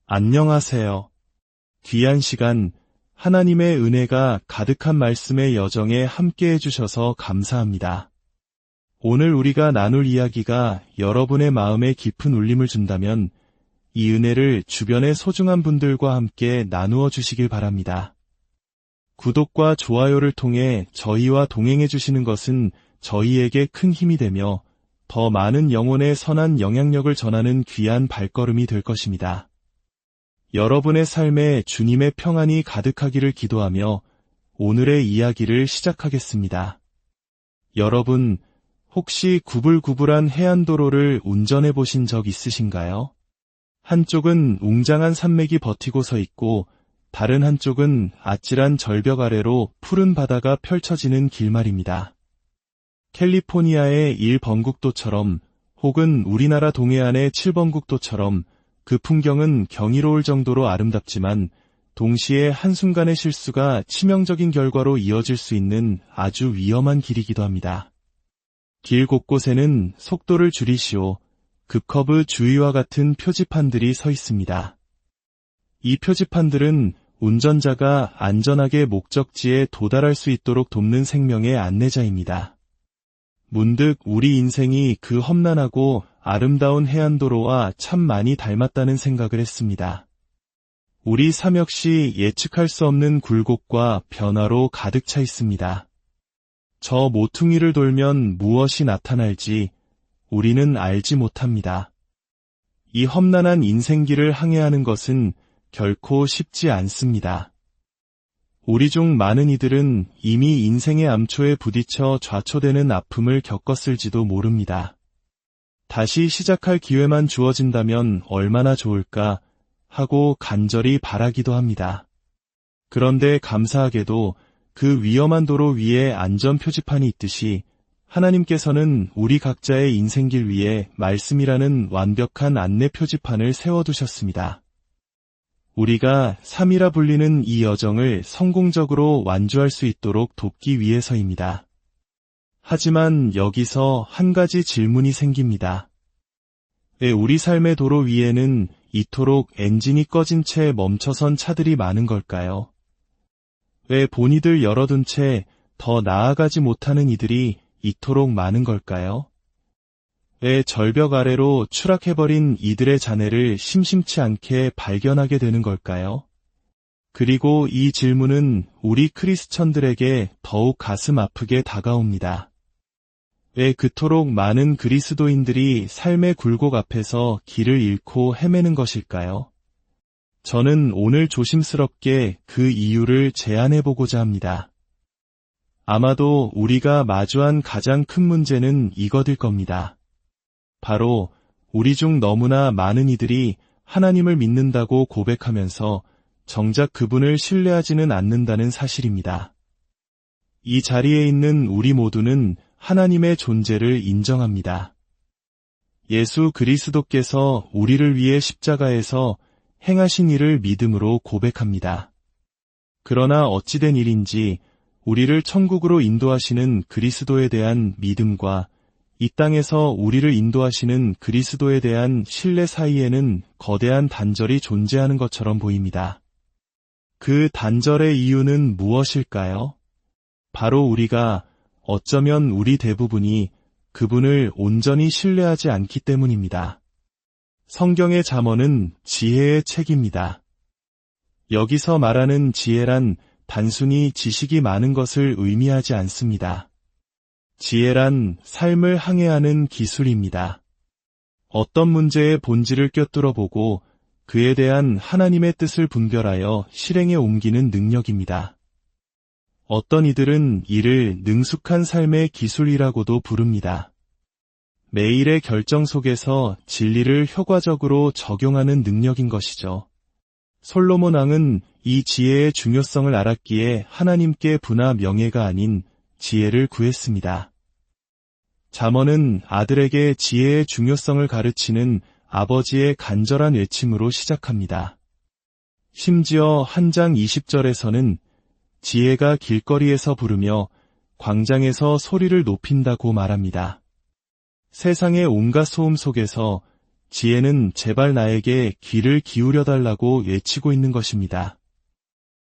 안녕하세요. 귀한 시간, 하나님의 은혜가 가득한 말씀의 여정에 함께 해주셔서 감사합니다. 오늘 우리가 나눌 이야기가 여러분의 마음에 깊은 울림을 준다면 이 은혜를 주변의 소중한 분들과 함께 나누어 주시길 바랍니다. 구독과 좋아요를 통해 저희와 동행해 주시는 것은 저희에게 큰 힘이 되며 더 많은 영혼의 선한 영향력을 전하는 귀한 발걸음이 될 것입니다. 여러분의 삶에 주님의 평안이 가득하기를 기도하며 오늘의 이야기를 시작하겠습니다. 여러분, 혹시 구불구불한 해안도로를 운전해 보신 적 있으신가요? 한쪽은 웅장한 산맥이 버티고 서 있고 다른 한쪽은 아찔한 절벽 아래로 푸른 바다가 펼쳐지는 길 말입니다. 캘리포니아의 1번국도처럼 혹은 우리나라 동해안의 7번국도처럼 그 풍경은 경이로울 정도로 아름답지만 동시에 한순간의 실수가 치명적인 결과로 이어질 수 있는 아주 위험한 길이기도 합니다. 길 곳곳에는 속도를 줄이시오, 급커브 주의와 같은 표지판들이 서 있습니다. 이 표지판들은 운전자가 안전하게 목적지에 도달할 수 있도록 돕는 생명의 안내자입니다. 문득 우리 인생이 그 험난하고 아름다운 해안도로와 참 많이 닮았다는 생각을 했습니다. 우리 삶 역시 예측할 수 없는 굴곡과 변화로 가득 차 있습니다. 저 모퉁이를 돌면 무엇이 나타날지 우리는 알지 못합니다. 이 험난한 인생길을 항해하는 것은 결코 쉽지 않습니다. 우리 중 많은 이들은 이미 인생의 암초에 부딪혀 좌초되는 아픔을 겪었을지도 모릅니다. 다시 시작할 기회만 주어진다면 얼마나 좋을까 하고 간절히 바라기도 합니다. 그런데 감사하게도 그 위험한 도로 위에 안전 표지판이 있듯이 하나님께서는 우리 각자의 인생길 위에 말씀이라는 완벽한 안내 표지판을 세워두셨습니다. 우리가 삶이라 불리는 이 여정을 성공적으로 완주할 수 있도록 돕기 위해서입니다. 하지만 여기서 한 가지 질문이 생깁니다. 왜 우리 삶의 도로 위에는 이토록 엔진이 꺼진 채 멈춰선 차들이 많은 걸까요? 왜 본이들 열어둔 채 더 나아가지 못하는 이들이 이토록 많은 걸까요? 왜 절벽 아래로 추락해버린 이들의 잔해를 심심치 않게 발견하게 되는 걸까요? 그리고 이 질문은 우리 크리스천들에게 더욱 가슴 아프게 다가옵니다. 왜 그토록 많은 그리스도인들이 삶의 굴곡 앞에서 길을 잃고 헤매는 것일까요? 저는 오늘 조심스럽게 그 이유를 제안해보고자 합니다. 아마도 우리가 마주한 가장 큰 문제는 이것일 겁니다. 바로 우리 중 너무나 많은 이들이 하나님을 믿는다고 고백하면서 정작 그분을 신뢰하지는 않는다는 사실입니다. 이 자리에 있는 우리 모두는 하나님의 존재를 인정합니다. 예수 그리스도께서 우리를 위해 십자가에서 행하신 일을 믿음으로 고백합니다. 그러나 어찌된 일인지 우리를 천국으로 인도하시는 그리스도에 대한 믿음과 이 땅에서 우리를 인도하시는 그리스도에 대한 신뢰 사이에는 거대한 단절이 존재하는 것처럼 보입니다. 그 단절의 이유는 무엇일까요? 바로 우리가 어쩌면 우리 대부분이 그분을 온전히 신뢰하지 않기 때문입니다. 성경의 잠언은 지혜의 책입니다. 여기서 말하는 지혜란 단순히 지식이 많은 것을 의미하지 않습니다. 지혜란 삶을 항해하는 기술입니다. 어떤 문제의 본질을 꿰뚫어 보고 그에 대한 하나님의 뜻을 분별하여 실행에 옮기는 능력입니다. 어떤 이들은 이를 능숙한 삶의 기술이라고도 부릅니다. 매일의 결정 속에서 진리를 효과적으로 적용하는 능력인 것이죠. 솔로몬 왕은 이 지혜의 중요성을 알았기에 하나님께 부나 명예가 아닌 지혜를 구했습니다. 잠언은 아들에게 지혜의 중요성을 가르치는 아버지의 간절한 외침으로 시작합니다. 심지어 한 장 20절에서는 지혜가 길거리에서 부르며 광장에서 소리를 높인다고 말합니다. 세상의 온갖 소음 속에서 지혜는 제발 나에게 귀를 기울여달라고 외치고 있는 것입니다.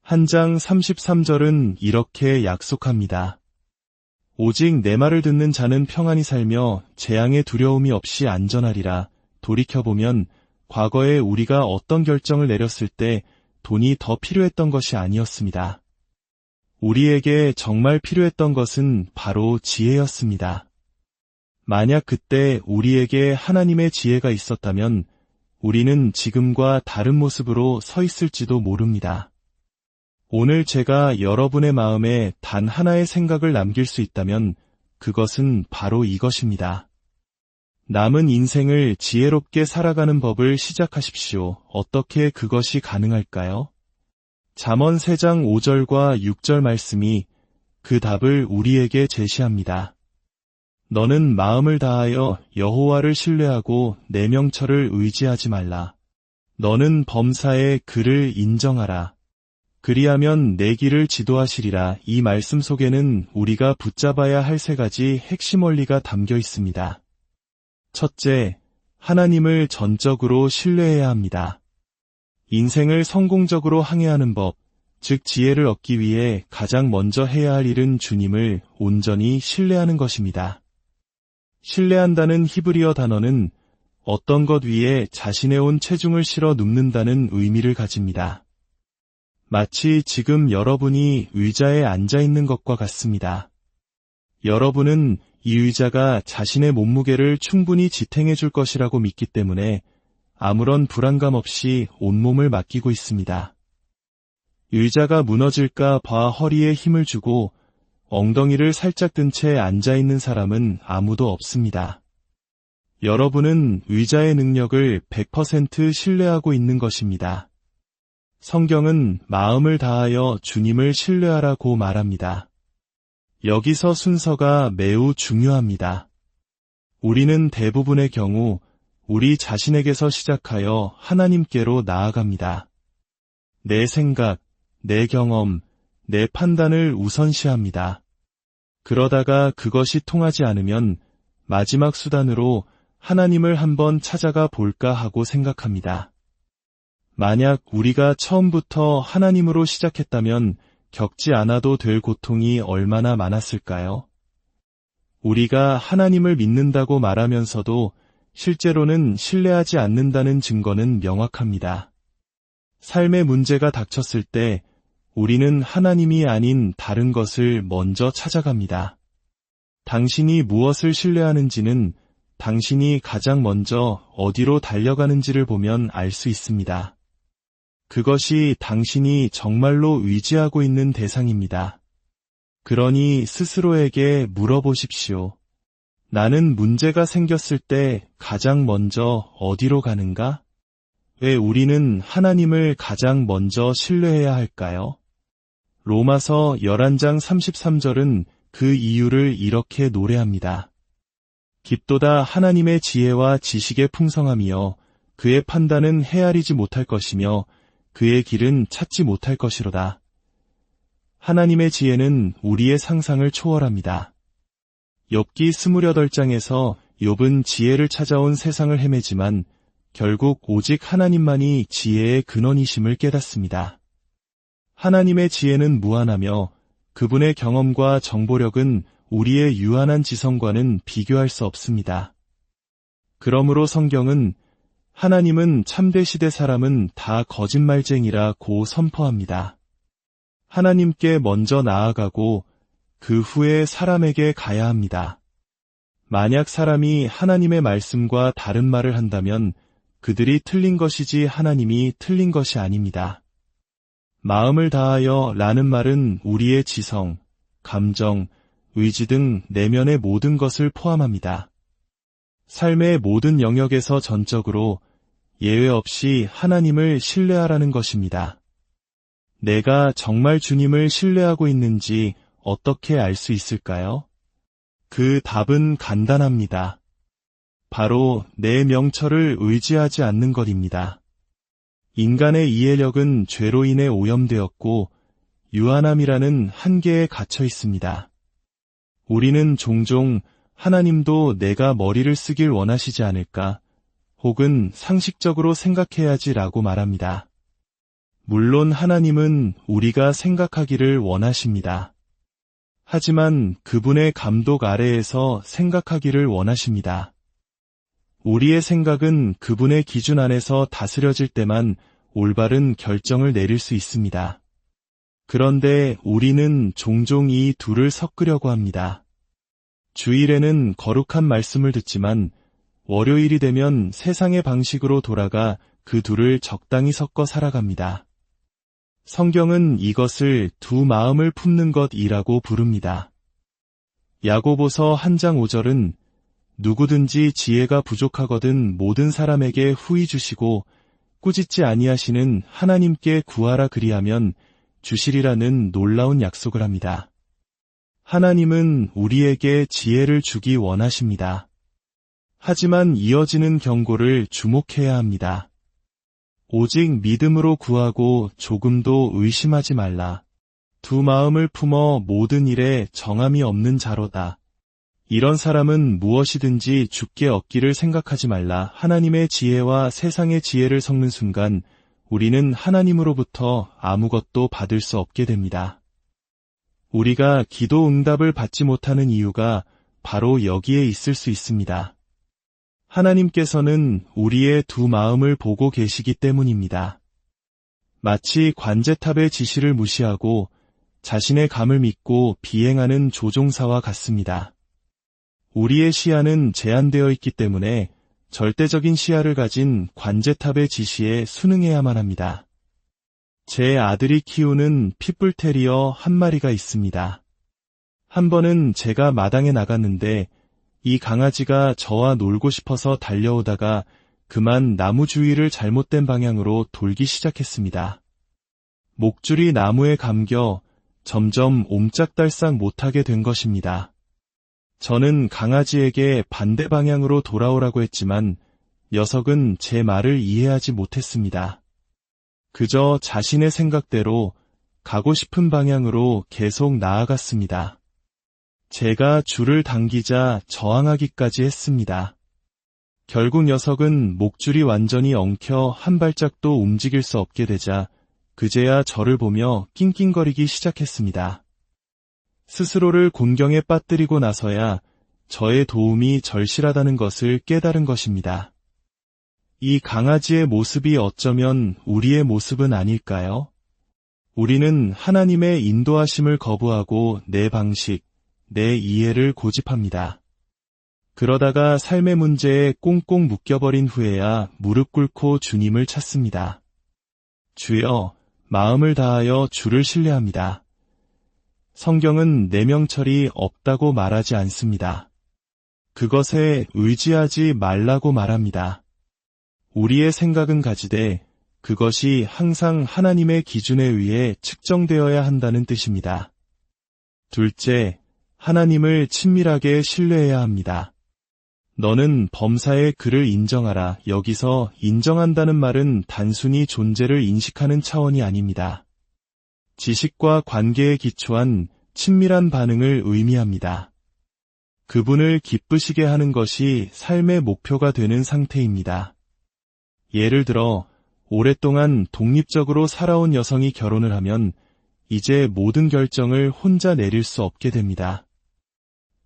한 장 33절은 이렇게 약속합니다. 오직 내 말을 듣는 자는 평안히 살며 재앙의 두려움이 없이 안전하리라. 돌이켜보면 과거에 우리가 어떤 결정을 내렸을 때 돈이 더 필요했던 것이 아니었습니다. 우리에게 정말 필요했던 것은 바로 지혜였습니다. 만약 그때 우리에게 하나님의 지혜가 있었다면 우리는 지금과 다른 모습으로 서 있을지도 모릅니다. 오늘 제가 여러분의 마음에 단 하나의 생각을 남길 수 있다면 그것은 바로 이것입니다. 남은 인생을 지혜롭게 살아가는 법을 시작하십시오. 어떻게 그것이 가능할까요? 잠언 3장 5절과 6절 말씀이 그 답을 우리에게 제시합니다. 너는 마음을 다하여 여호와를 신뢰하고 내 명철을 의지하지 말라. 너는 범사에 그를 인정하라. 그리하면 내 길을 지도하시리라. 이 말씀 속에는 우리가 붙잡아야 할 3가지 핵심 원리가 담겨 있습니다. 첫째, 하나님을 전적으로 신뢰해야 합니다. 인생을 성공적으로 항해하는 법, 즉 지혜를 얻기 위해 가장 먼저 해야 할 일은 주님을 온전히 신뢰하는 것입니다. 신뢰한다는 히브리어 단어는 어떤 것 위에 자신의 온 체중을 실어 눕는다는 의미를 가집니다. 마치 지금 여러분이 의자에 앉아 있는 것과 같습니다. 여러분은 이 의자가 자신의 몸무게를 충분히 지탱해 줄 것이라고 믿기 때문에 아무런 불안감 없이 온몸을 맡기고 있습니다. 의자가 무너질까 봐 허리에 힘을 주고 엉덩이를 살짝 든 채 앉아 있는 사람은 아무도 없습니다. 여러분은 의자의 능력을 100% 신뢰하고 있는 것입니다. 성경은 마음을 다하여 주님을 신뢰하라고 말합니다. 여기서 순서가 매우 중요합니다. 우리는 대부분의 경우 우리 자신에게서 시작하여 하나님께로 나아갑니다. 내 생각, 내 경험, 내 판단을 우선시합니다. 그러다가 그것이 통하지 않으면 마지막 수단으로 하나님을 한번 찾아가 볼까 하고 생각합니다. 만약 우리가 처음부터 하나님으로 시작했다면 겪지 않아도 될 고통이 얼마나 많았을까요? 우리가 하나님을 믿는다고 말하면서도 실제로는 신뢰하지 않는다는 증거는 명확합니다. 삶의 문제가 닥쳤을 때 우리는 하나님이 아닌 다른 것을 먼저 찾아갑니다. 당신이 무엇을 신뢰하는지는 당신이 가장 먼저 어디로 달려가는지를 보면 알 수 있습니다. 그것이 당신이 정말로 의지하고 있는 대상입니다. 그러니 스스로에게 물어보십시오. 나는 문제가 생겼을 때 가장 먼저 어디로 가는가? 왜 우리는 하나님을 가장 먼저 신뢰해야 할까요? 로마서 11장 33절은 그 이유를 이렇게 노래합니다. 깊도다 하나님의 지혜와 지식의 풍성함이여 그의 판단은 헤아리지 못할 것이며 그의 길은 찾지 못할 것이로다. 하나님의 지혜는 우리의 상상을 초월합니다. 욥기 28장에서 욥은 지혜를 찾아온 세상을 헤매지만 결국 오직 하나님만이 지혜의 근원이심을 깨닫습니다. 하나님의 지혜는 무한하며 그분의 경험과 정보력은 우리의 유한한 지성과는 비교할 수 없습니다. 그러므로 성경은 하나님은 참대 시대 사람은 다 거짓말쟁이라고 선포합니다. 하나님께 먼저 나아가고 그 후에 사람에게 가야 합니다. 만약 사람이 하나님의 말씀과 다른 말을 한다면 그들이 틀린 것이지 하나님이 틀린 것이 아닙니다. 마음을 다하여 라는 말은 우리의 지성, 감정, 의지 등 내면의 모든 것을 포함합니다. 삶의 모든 영역에서 전적으로 예외 없이 하나님을 신뢰하라는 것입니다. 내가 정말 주님을 신뢰하고 있는지 어떻게 알 수 있을까요? 그 답은 간단합니다. 바로 내 명철을 의지하지 않는 것입니다. 인간의 이해력은 죄로 인해 오염되었고 유한함이라는 한계에 갇혀 있습니다. 우리는 종종 하나님도 내가 머리를 쓰길 원하시지 않을까 혹은 상식적으로 생각해야지라고 말합니다. 물론 하나님은 우리가 생각하기를 원하십니다. 하지만 그분의 감독 아래에서 생각하기를 원하십니다. 우리의 생각은 그분의 기준 안에서 다스려질 때만 올바른 결정을 내릴 수 있습니다. 그런데 우리는 종종 이 둘을 섞으려고 합니다. 주일에는 거룩한 말씀을 듣지만 월요일이 되면 세상의 방식으로 돌아가 그 둘을 적당히 섞어 살아갑니다. 성경은 이것을 두 마음을 품는 것이라고 부릅니다. 야고보서 1장 5절은 누구든지 지혜가 부족하거든 모든 사람에게 후히 주시고 꾸짖지 아니하시는 하나님께 구하라 그리하면 주시리라는 놀라운 약속을 합니다. 하나님은 우리에게 지혜를 주기 원하십니다. 하지만 이어지는 경고를 주목해야 합니다. 오직 믿음으로 구하고 조금도 의심하지 말라. 두 마음을 품어 모든 일에 정함이 없는 자로다. 이런 사람은 무엇이든지 주께 얻기를 생각하지 말라. 하나님의 지혜와 세상의 지혜를 섞는 순간 우리는 하나님으로부터 아무것도 받을 수 없게 됩니다. 우리가 기도 응답을 받지 못하는 이유가 바로 여기에 있을 수 있습니다. 하나님께서는 우리의 두 마음을 보고 계시기 때문입니다. 마치 관제탑의 지시를 무시하고 자신의 감을 믿고 비행하는 조종사와 같습니다. 우리의 시야는 제한되어 있기 때문에 절대적인 시야를 가진 관제탑의 지시에 순응해야만 합니다. 제 아들이 키우는 핏불테리어 한 마리가 있습니다. 한 번은 제가 마당에 나갔는데 이 강아지가 저와 놀고 싶어서 달려오다가 그만 나무 주위를 잘못된 방향으로 돌기 시작했습니다. 목줄이 나무에 감겨 점점 옴짝달싹 못하게 된 것입니다. 저는 강아지에게 반대 방향으로 돌아오라고 했지만 녀석은 제 말을 이해하지 못했습니다. 그저 자신의 생각대로 가고 싶은 방향으로 계속 나아갔습니다. 제가 줄을 당기자 저항하기까지 했습니다. 결국 녀석은 목줄이 완전히 엉켜 한 발짝도 움직일 수 없게 되자 그제야 저를 보며 낑낑거리기 시작했습니다. 스스로를 곤경에 빠뜨리고 나서야 저의 도움이 절실하다는 것을 깨달은 것입니다. 이 강아지의 모습이 어쩌면 우리의 모습은 아닐까요? 우리는 하나님의 인도하심을 거부하고 내 방식, 내 이해를 고집합니다. 그러다가 삶의 문제에 꽁꽁 묶여버린 후에야 무릎 꿇고 주님을 찾습니다. 주여, 마음을 다하여 주를 신뢰합니다. 성경은 내 명철이 없다고 말하지 않습니다. 그것에 의지하지 말라고 말합니다. 우리의 생각은 가지되 그것이 항상 하나님의 기준에 의해 측정되어야 한다는 뜻입니다. 둘째, 하나님을 친밀하게 신뢰해야 합니다. 너는 범사의 그를 인정하라. 여기서 인정한다는 말은 단순히 존재를 인식하는 차원이 아닙니다. 지식과 관계에 기초한 친밀한 반응을 의미합니다. 그분을 기쁘시게 하는 것이 삶의 목표가 되는 상태입니다. 예를 들어 오랫동안 독립적으로 살아온 여성이 결혼을 하면 이제 모든 결정을 혼자 내릴 수 없게 됩니다.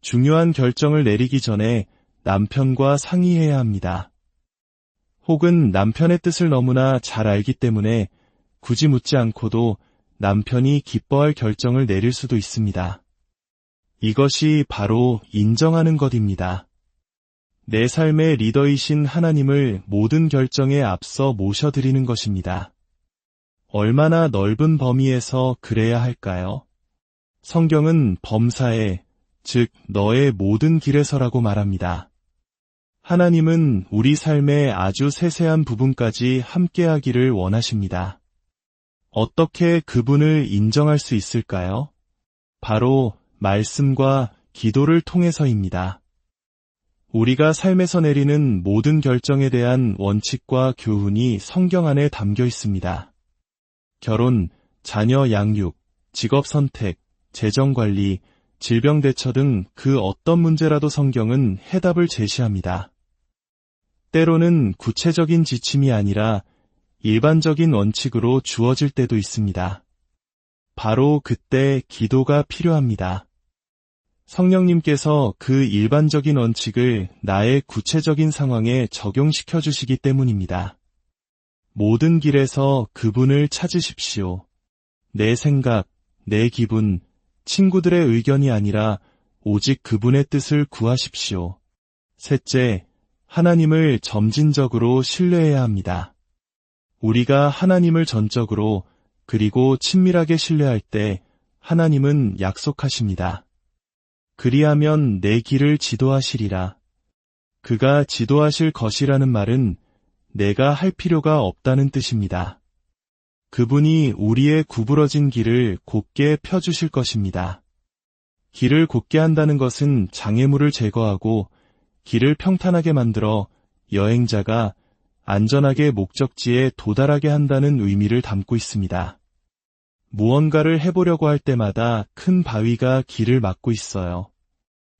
중요한 결정을 내리기 전에 남편과 상의해야 합니다. 혹은 남편의 뜻을 너무나 잘 알기 때문에 굳이 묻지 않고도 남편이 기뻐할 결정을 내릴 수도 있습니다. 이것이 바로 인정하는 것입니다. 내 삶의 리더이신 하나님을 모든 결정에 앞서 모셔드리는 것입니다. 얼마나 넓은 범위에서 그래야 할까요? 성경은 범사에, 즉 너의 모든 길에서라고 말합니다. 하나님은 우리 삶의 아주 세세한 부분까지 함께하기를 원하십니다. 어떻게 그분을 인정할 수 있을까요? 바로 말씀과 기도를 통해서입니다. 우리가 삶에서 내리는 모든 결정에 대한 원칙과 교훈이 성경 안에 담겨 있습니다. 결혼, 자녀 양육, 직업 선택, 재정 관리, 질병 대처 등 그 어떤 문제라도 성경은 해답을 제시합니다. 때로는 구체적인 지침이 아니라 일반적인 원칙으로 주어질 때도 있습니다. 바로 그때 기도가 필요합니다. 성령님께서 그 일반적인 원칙을 나의 구체적인 상황에 적용시켜 주시기 때문입니다. 모든 길에서 그분을 찾으십시오. 내 생각, 내 기분, 친구들의 의견이 아니라 오직 그분의 뜻을 구하십시오. 셋째, 하나님을 점진적으로 신뢰해야 합니다. 우리가 하나님을 전적으로 그리고 친밀하게 신뢰할 때 하나님은 약속하십니다. 그리하면 내 길을 지도하시리라. 그가 지도하실 것이라는 말은 내가 할 필요가 없다는 뜻입니다. 그분이 우리의 구부러진 길을 곧게 펴주실 것입니다. 길을 곧게 한다는 것은 장애물을 제거하고 길을 평탄하게 만들어 여행자가 안전하게 목적지에 도달하게 한다는 의미를 담고 있습니다. 무언가를 해보려고 할 때마다 큰 바위가 길을 막고 있어요.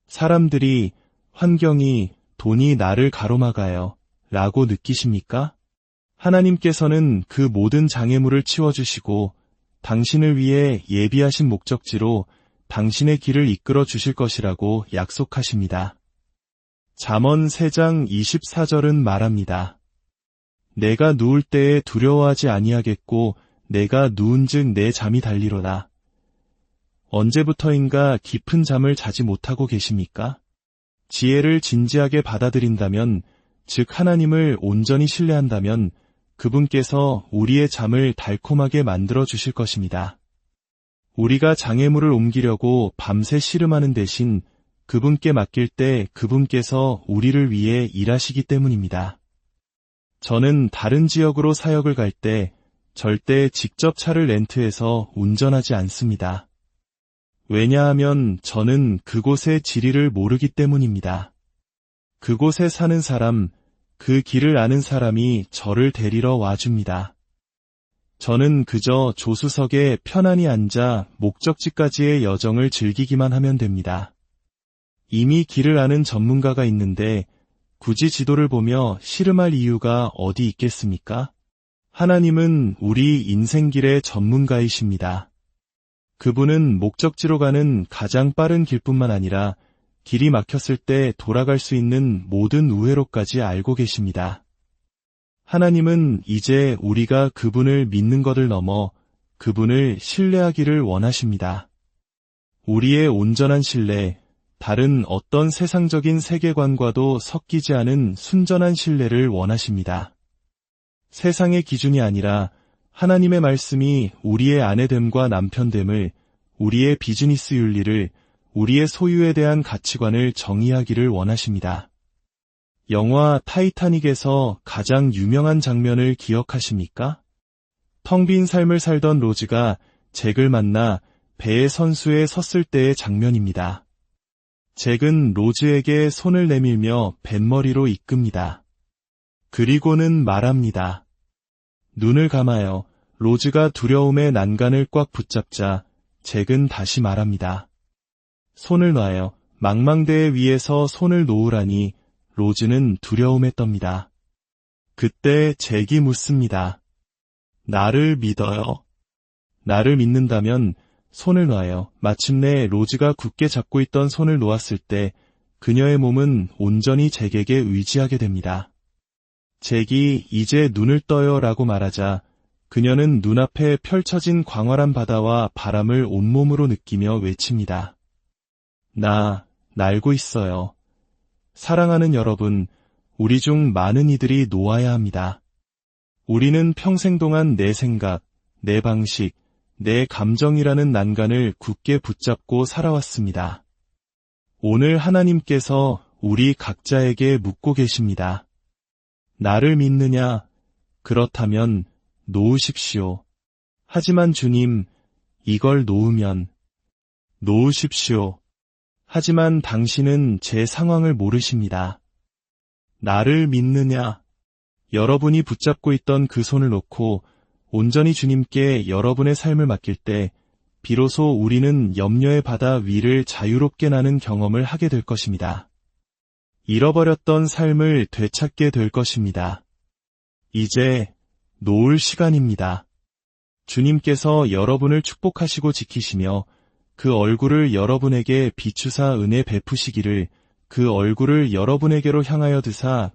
사람들이, 환경이, 돈이 나를 가로막아요 라고 느끼십니까? 하나님께서는 그 모든 장애물을 치워주시고 당신을 위해 예비하신 목적지로 당신의 길을 이끌어 주실 것이라고 약속하십니다. 잠언 3장 24절은 말합니다. 내가 누울 때에 두려워하지 아니하겠고 내가 누운즉 내 잠이 달리로다. 언제부터인가 깊은 잠을 자지 못하고 계십니까? 지혜를 진지하게 받아들인다면, 즉 하나님을 온전히 신뢰한다면 그분께서 우리의 잠을 달콤하게 만들어 주실 것입니다. 우리가 장애물을 옮기려고 밤새 씨름하는 대신 그분께 맡길 때 그분께서 우리를 위해 일하시기 때문입니다. 저는 다른 지역으로 사역을 갈 때 절대 직접 차를 렌트해서 운전하지 않습니다. 왜냐하면 저는 그곳의 지리를 모르기 때문입니다. 그곳에 사는 사람, 그 길을 아는 사람이 저를 데리러 와줍니다. 저는 그저 조수석에 편안히 앉아 목적지까지의 여정을 즐기기만 하면 됩니다. 이미 길을 아는 전문가가 있는데 굳이 지도를 보며 씨름할 이유가 어디 있겠습니까? 하나님은 우리 인생길의 전문가이십니다. 그분은 목적지로 가는 가장 빠른 길뿐만 아니라 길이 막혔을 때 돌아갈 수 있는 모든 우회로까지 알고 계십니다. 하나님은 이제 우리가 그분을 믿는 것을 넘어 그분을 신뢰하기를 원하십니다. 우리의 온전한 신뢰, 다른 어떤 세상적인 세계관과도 섞이지 않은 순전한 신뢰를 원하십니다. 세상의 기준이 아니라 하나님의 말씀이 우리의 아내됨과 남편됨을, 우리의 비즈니스 윤리를, 우리의 소유에 대한 가치관을 정의하기를 원하십니다. 영화 타이타닉에서 가장 유명한 장면을 기억하십니까? 텅 빈 삶을 살던 로즈가 잭을 만나 배의 선수에 섰을 때의 장면입니다. 잭은 로즈에게 손을 내밀며 뱃머리로 이끕니다. 그리고는 말합니다. 눈을 감아요. 로즈가 두려움의 난간을 꽉 붙잡자 잭은 다시 말합니다. 손을 놔요. 망망대해 위에서 손을 놓으라니 로즈는 두려움에 떱니다. 그때 잭이 묻습니다. 나를 믿어요? 나를 믿는다면 손을 놔요. 마침내 로즈가 굳게 잡고 있던 손을 놓았을 때 그녀의 몸은 온전히 잭에게 의지하게 됩니다. 잭이 이제 눈을 떠요 라고 말하자 그녀는 눈앞에 펼쳐진 광활한 바다와 바람을 온몸으로 느끼며 외칩니다. 나 날고 있어요. 사랑하는 여러분, 우리 중 많은 이들이 놓아야 합니다. 우리는 평생 동안 내 생각, 내 방식, 내 감정이라는 난간을 굳게 붙잡고 살아왔습니다. 오늘 하나님께서 우리 각자에게 묻고 계십니다. 나를 믿느냐? 그렇다면 놓으십시오. 하지만 주님, 이걸 놓으면 놓으십시오. 하지만 당신은 제 상황을 모르십니다. 나를 믿느냐? 여러분이 붙잡고 있던 그 손을 놓고 온전히 주님께 여러분의 삶을 맡길 때 비로소 우리는 염려의 바다 위를 자유롭게 나는 경험을 하게 될 것입니다. 잃어버렸던 삶을 되찾게 될 것입니다. 이제 놓을 시간입니다. 주님께서 여러분을 축복하시고 지키시며 그 얼굴을 여러분에게 비추사 은혜 베푸시기를 그 얼굴을 여러분에게로 향하여 드사